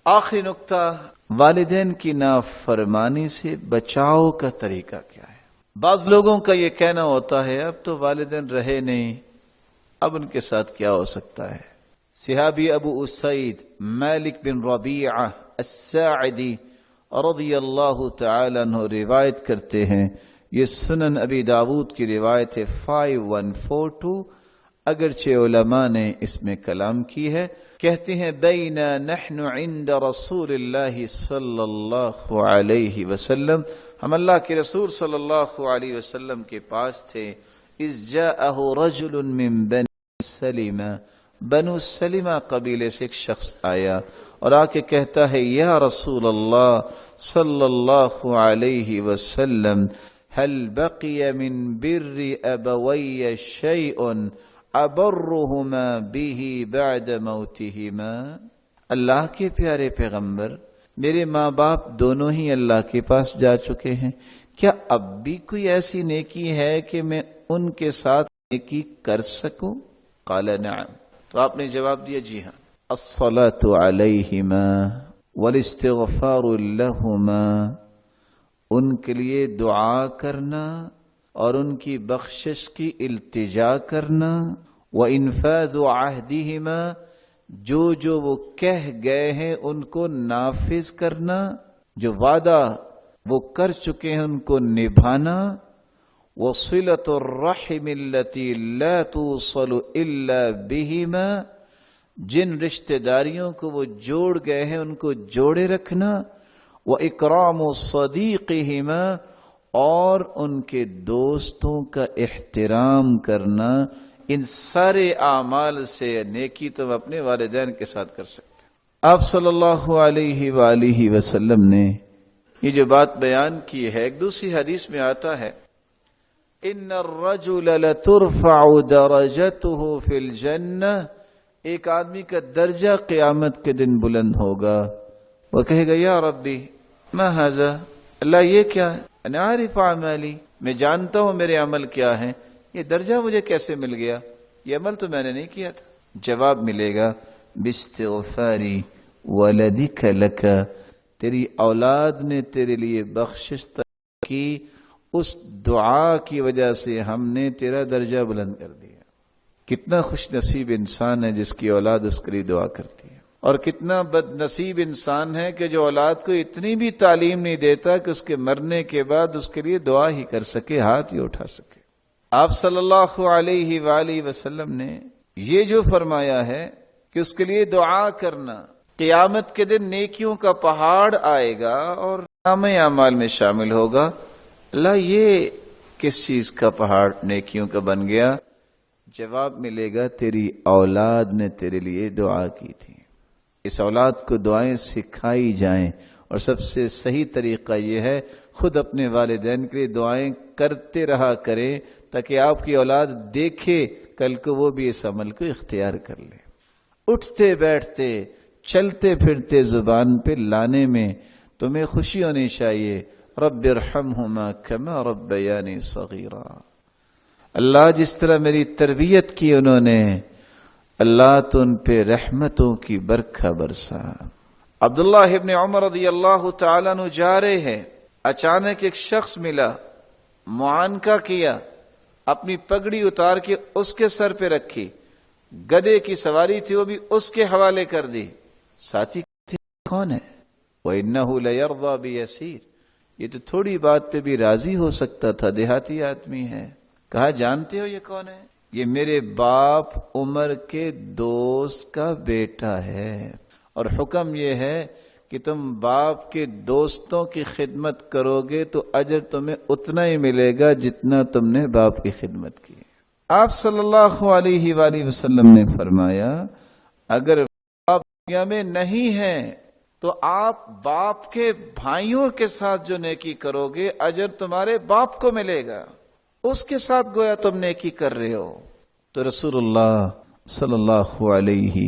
آخری نقطہ، والدین کی نافرمانی سے بچاؤ کا طریقہ کیا ہے؟ بعض لوگوں کا یہ کہنا ہوتا ہے اب تو والدین رہے نہیں، اب ان کے ساتھ کیا ہو سکتا ہے؟ صحابی ابو اسعید مالک بن ربیعہ الساعدی رضی اللہ تعالی عنہ روایت کرتے ہیں، یہ سنن ابی داود کی روایت ہے 5142، اگرچہ علماء نے اس میں کلام کی ہے، کہتے ہیں بینا نحن عند رسول اللہ صلی اللہ علیہ وسلم، ہم اللہ کے رسول صلی اللہ علیہ وسلم کے پاس تھے، اذ جاءہ رجل من بنی سلمہ، بنو سلمہ قبیلے سے ایک شخص آیا اور آ کے کہتا ہے یا رسول اللہ صلی اللہ علیہ وسلم هل بقي من بر ابوي شيء ابرهما به بعد موتهما؟ اللہ کے پیارے پیغمبر، میرے ماں باپ دونوں ہی اللہ کے پاس جا چکے ہیں، کیا اب بھی کوئی ایسی نیکی ہے کہ میں ان کے ساتھ نیکی کر سکوں؟ قال نعم، تو آپ نے جواب دیا جی ہاں، الصلاۃ علیہما والاستغفار لہما، ان کے لیے دعا کرنا اور ان کی بخشش کی التجا کرنا، وانفاذ عہدہما، جو وہ کہہ گئے ہیں ان کو نافذ کرنا، جو وعدہ وہ کر چکے ہیں ان کو نبھانا، وصلۃ الرحم التي لا توصل الا بہما، جن رشتہ داریوں کو وہ جوڑ گئے ہیں ان کو جوڑے رکھنا، وَإِكْرَامُ صَدِيقِهِمَا، اور ان کے دوستوں کا احترام کرنا، ان سارے اعمال سے نیکی تم اپنے والدین کے ساتھ کر سکتے ہیں۔ آپ صلی اللہ علیہ وآلہ وسلم نے یہ جو بات بیان کی ہے، ایک دوسری حدیث میں آتا ہے ان الرجل لترفع درجته فی الجنہ، ایک آدمی کا درجہ قیامت کے دن بلند ہوگا، وہ کہے گا یا ربی ما ھذا، اللہ یہ کیا ہے؟ انا عارف اعمالی، میں جانتا ہوں میرے عمل کیا ہیں، یہ درجہ مجھے کیسے مل گیا؟ یہ عمل تو میں نے نہیں کیا تھا۔ جواب ملے گا باستغفار ولدک لک، تیری اولاد نے تیرے لیے بخشش کی، اس دعا کی وجہ سے ہم نے تیرا درجہ بلند کر دیا۔ کتنا خوش نصیب انسان ہے جس کی اولاد اس کے لیے دعا کرتی ہے، اور کتنا بد نصیب انسان ہے کہ جو اولاد کو اتنی بھی تعلیم نہیں دیتا کہ اس کے مرنے کے بعد اس کے لیے دعا ہی کر سکے، ہاتھ ہی اٹھا سکے۔ آپ صلی اللہ علیہ وآلہ وسلم نے یہ جو فرمایا ہے کہ اس کے لیے دعا کرنا، قیامت کے دن نیکیوں کا پہاڑ آئے گا اور نامہ اعمال میں شامل ہوگا، اللہ یہ کس چیز کا پہاڑ نیکیوں کا بن گیا؟ جواب ملے گا تیری اولاد نے تیرے لیے دعا کی تھی۔ اس اولاد کو دعائیں سکھائی جائیں، اور سب سے صحیح طریقہ یہ ہے خود اپنے والدین کے لیے دعائیں کرتے رہا کریں، تاکہ آپ کی اولاد دیکھے کل کو وہ بھی اس عمل کو اختیار کر لے۔ اٹھتے بیٹھتے چلتے پھرتے زبان پہ لانے میں تمہیں خوشی ہونی چاہیے، رب ارحمہما کما ربیانی صغیرا، اللہ جس طرح میری تربیت کی انہوں نے، اللہ تو ان پہ رحمتوں کی برکھا برسا۔ عبداللہ ابن عمر رضی اللہ تعالیٰ عنہ جا رہے ہیں، اچانک ایک شخص ملا، معانقہ کیا، اپنی پگڑی اتار کے اس کے سر پہ رکھی، گدھے کی سواری تھی وہ بھی اس کے حوالے کر دی۔ ساتھی کون ہے؟ وَإِنَّهُ لَيَرْضَى بِيَسِيرٍ، یہ تو تھوڑی بات پہ بھی راضی ہو سکتا تھا، دیہاتی آدمی ہے۔ کہا جانتے ہو یہ کون ہے؟ یہ میرے باپ عمر کے دوست کا بیٹا ہے، اور حکم یہ ہے کہ تم باپ کے دوستوں کی خدمت کرو گے تو اجر تمہیں اتنا ہی ملے گا جتنا تم نے باپ کی خدمت کی۔ آپ صلی اللہ علیہ وآلہ وسلم نے فرمایا اگر باپ دنیا میں نہیں ہے تو آپ باپ کے بھائیوں کے ساتھ جو نیکی کرو گے اجر تمہارے باپ کو ملے گا، اس کے ساتھ گویا تم نیکی کر رہے ہو۔ تو رسول اللہ صلی اللہ علیہ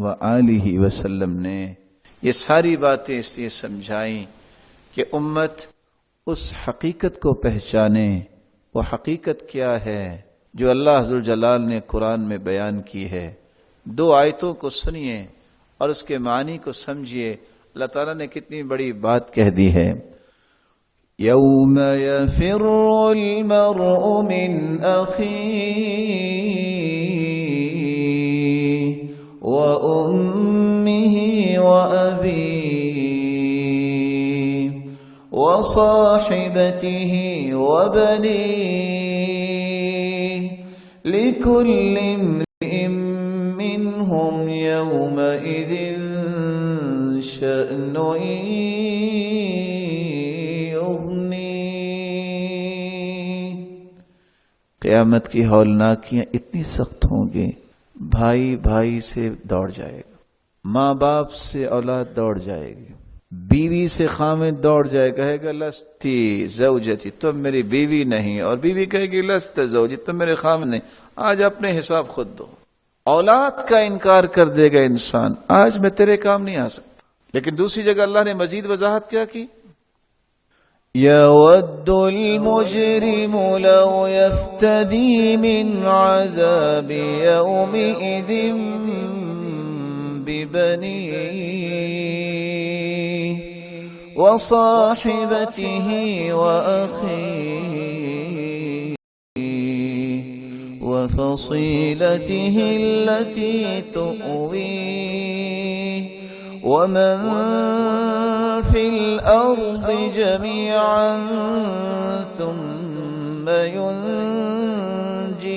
وآلہ وسلم نے یہ ساری باتیں اس لیے سمجھائیں کہ امت اس حقیقت کو پہچانے۔ وہ حقیقت کیا ہے جو اللہ ذوالجلال نے قرآن میں بیان کی ہے؟ دو آیتوں کو سنیے اور اس کے معنی کو سمجھیے. اللہ تعالیٰ نے کتنی بڑی بات کہہ دی ہے. یوم یفر المرء من اخیہ وامہ وابیہ وصاحبته وبنيه لكل امرئ منهم يومئذ شأن يغنيه. قیامت کی ہولناکیاں اتنی سخت ہوں گی، بھائی بھائی سے دوڑ جائے گا، ماں باپ سے اولاد دوڑ جائے گی، بیوی سے خامد دوڑ جائے، کہے گا لستی زوجتی، تم میری بیوی نہیں، اور بیوی کہے گی لست زوجی، تم میرے خامد نہیں. آج اپنے حساب خود دو. اولاد کا انکار کر دے گا انسان، آج میں تیرے کام نہیں آ سکتا. لیکن دوسری جگہ اللہ نے مزید وضاحت کیا کی؟ یود المجرم لو یفتدی من عذاب یومئذ ببنیہ وصاحبته وأخيه وفصيلته التي تؤويه ومن في الأرض جميعا ثم ينجيه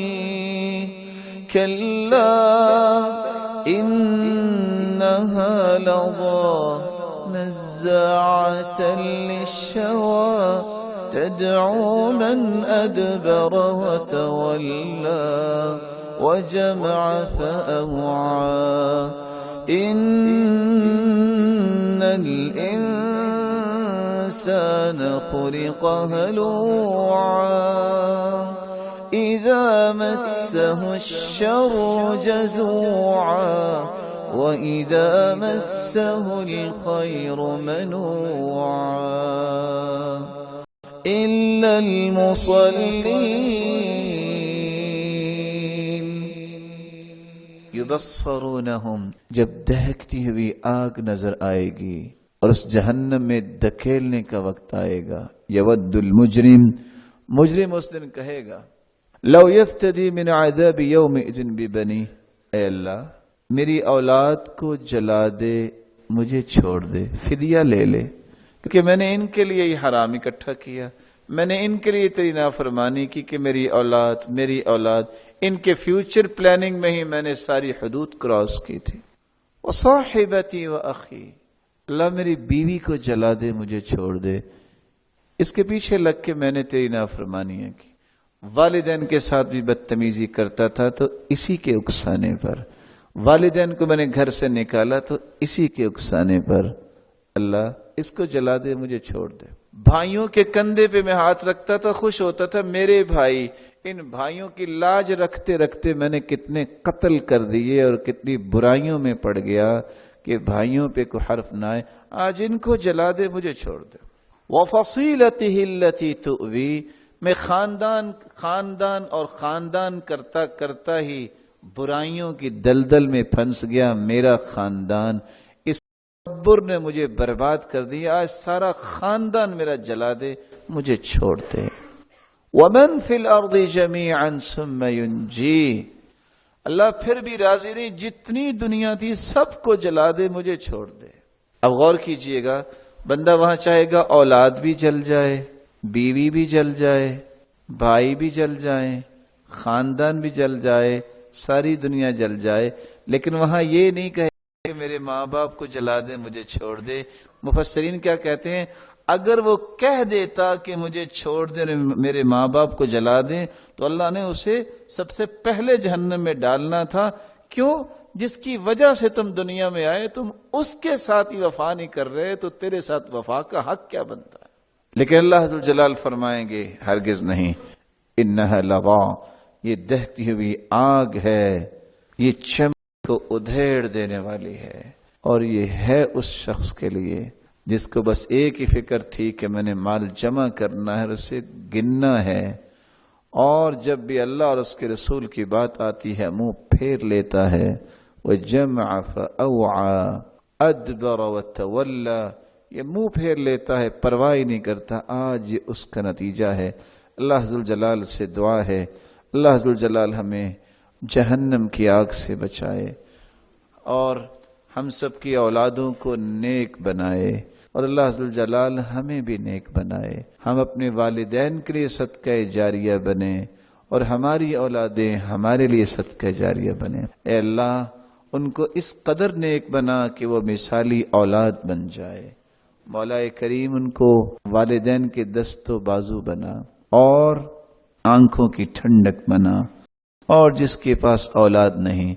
كلا إنها لظى نزاعة للشوى تدعو من أدبر وتولى وجمع فأوعى إن الإنسان خلق هلوعا إذا مسه الشر جزوعا وَإِذَا مَسَّهُ الْخَيْرُ مَنُوعًا إِلَّا الْمُصَلِّينَ يُبَصَّرُونَهُمْ. جب دہکتی ہوئی آگ نظر آئے گی اور اس جہنم میں دھکیلنے کا وقت آئے گا. یود المجرم، مجرم اس دن کہے گا لو یفتدی من عذاب یومئذ ببنیہ، اے اللہ میری اولاد کو جلا دے، مجھے چھوڑ دے، فدیہ لے لے، کیونکہ میں نے ان کے لیے یہ حرام اکٹھا کیا، میں نے ان کے لیے تیری نافرمانی کی کہ میری اولاد ان کے فیوچر پلاننگ میں ہی میں نے ساری حدود کراس کی تھی. وصاحبتی واخی، اللہ میری بیوی کو جلا دے، مجھے چھوڑ دے، اس کے پیچھے لگ کے میں نے تیری نافرمانیاں کی. والدین کے ساتھ بھی بدتمیزی کرتا تھا تو اسی کے اکسانے پر، والدین کو میں نے گھر سے نکالا تو اسی کے اکسانے پر، اللہ اس کو جلا دے، مجھے چھوڑ دے. بھائیوں کے کندھے پہ میں ہاتھ رکھتا تھا، خوش ہوتا تھا میرے بھائی. ان بھائیوں کی لاج رکھتے رکھتے میں نے کتنے قتل کر دیے اور کتنی برائیوں میں پڑ گیا کہ بھائیوں پہ کوئی حرف نہ آئے. آج ان کو جلا دے، مجھے چھوڑ دے. وَفَصِيلَتِهِ الَّتِي تُؤْوِي، میں خاندان اور خاندان کرتا کرتا ہی برائیوں کی دلدل میں پھنس گیا. میرا خاندان اس تکبر نے مجھے برباد کر دیا، آج سارا خاندان میرا جلا دے، مجھے چھوڑ دے. وَمَن فِي الْأَرْضِ جَمِيعًا ثُمَّ يُنْجِيهِ، اللہ پھر بھی راضی نہیں، جتنی دنیا تھی سب کو جلا دے، مجھے چھوڑ دے. اب غور کیجئے گا، بندہ وہاں چاہے گا اولاد بھی جل جائے، بیوی بھی جل جائے، بھائی بھی جل جائیں، خاندان بھی جل جائے، ساری دنیا جل جائے، لیکن وہاں یہ نہیں کہے کہ میرے ماں باپ کو جلا دے، مجھے چھوڑ دے. مفسرین کیا کہتے ہیں، اگر وہ کہہ دیتا کہ مجھے چھوڑ دے، میرے ماں باپ کو جلا دیں، تو اللہ نے اسے سب سے پہلے جہنم میں ڈالنا تھا. کیوں؟ جس کی وجہ سے تم دنیا میں آئے، تم اس کے ساتھ ہی وفا نہیں کر رہے، تو تیرے ساتھ وفا کا حق کیا بنتا ہے؟ لیکن اللہ ذوالجلال فرمائیں گے ہرگز نہیں. انہا لظا، یہ دہتی ہوئی آگ ہے، یہ چمن کو ادھیڑ دینے والی ہے، اور یہ ہے اس شخص کے لیے جس کو بس ایک ہی فکر تھی کہ میں نے مال جمع کرنا ہے اور اسے گننا ہے، اور جب بھی اللہ اور اس کے رسول کی بات آتی ہے منہ پھیر لیتا ہے. وجمع فأوعى ادبر وتولى، یہ منہ پھیر لیتا ہے، پرواہ نہیں کرتا۔ آج یہ اس کا نتیجہ ہے۔ اللہ ذوالجلال سے دعا ہے، اللہ ذوالجلال ہمیں جہنم کی آگ سے بچائے اور ہم سب کی اولادوں کو نیک بنائے، اور اللہ ذوالجلال ہمیں بھی نیک بنائے، ہم اپنے والدین کے لیے صدقہ جاریہ بنیں اور ہماری اولادیں ہمارے لیے صدقہ جاریہ بنیں۔ اے اللہ ان کو اس قدر نیک بنا کہ وہ مثالی اولاد بن جائے۔ مولا کریم ان کو والدین کے دست و بازو بنا اور آنکھوں کی ٹھنڈک بنا، اور جس کے پاس اولاد نہیں،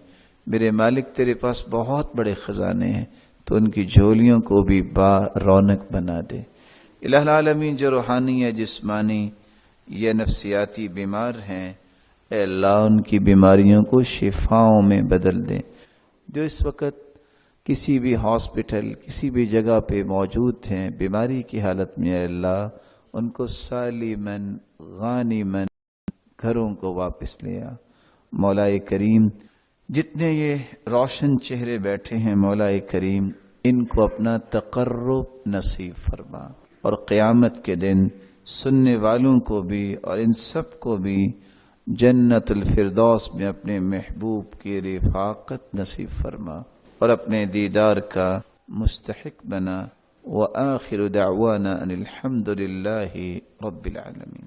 میرے مالک تیرے پاس بہت بڑے خزانے ہیں، تو ان کی جھولیوں کو بھی با رونق بنا دے۔ الہ العالمین، جو روحانی یا جسمانی یا نفسیاتی بیمار ہیں، اے اللہ ان کی بیماریوں کو شفاؤں میں بدل دے۔ جو اس وقت کسی بھی ہاسپٹل، کسی بھی جگہ پہ موجود ہیں بیماری کی حالت میں، اے اللہ ان کو سالماً غانماً گھروں کو واپس لیا۔ مولا کریم، جتنے یہ روشن چہرے بیٹھے ہیں، مولا کریم ان کو اپنا تقرب نصیب فرما، اور قیامت کے دن سننے والوں کو بھی اور ان سب کو بھی جنت الفردوس میں اپنے محبوب کی رفاقت نصیب فرما اور اپنے دیدار کا مستحق بنا۔ وآخر دعوانا ان الحمد للہ رب العالمین۔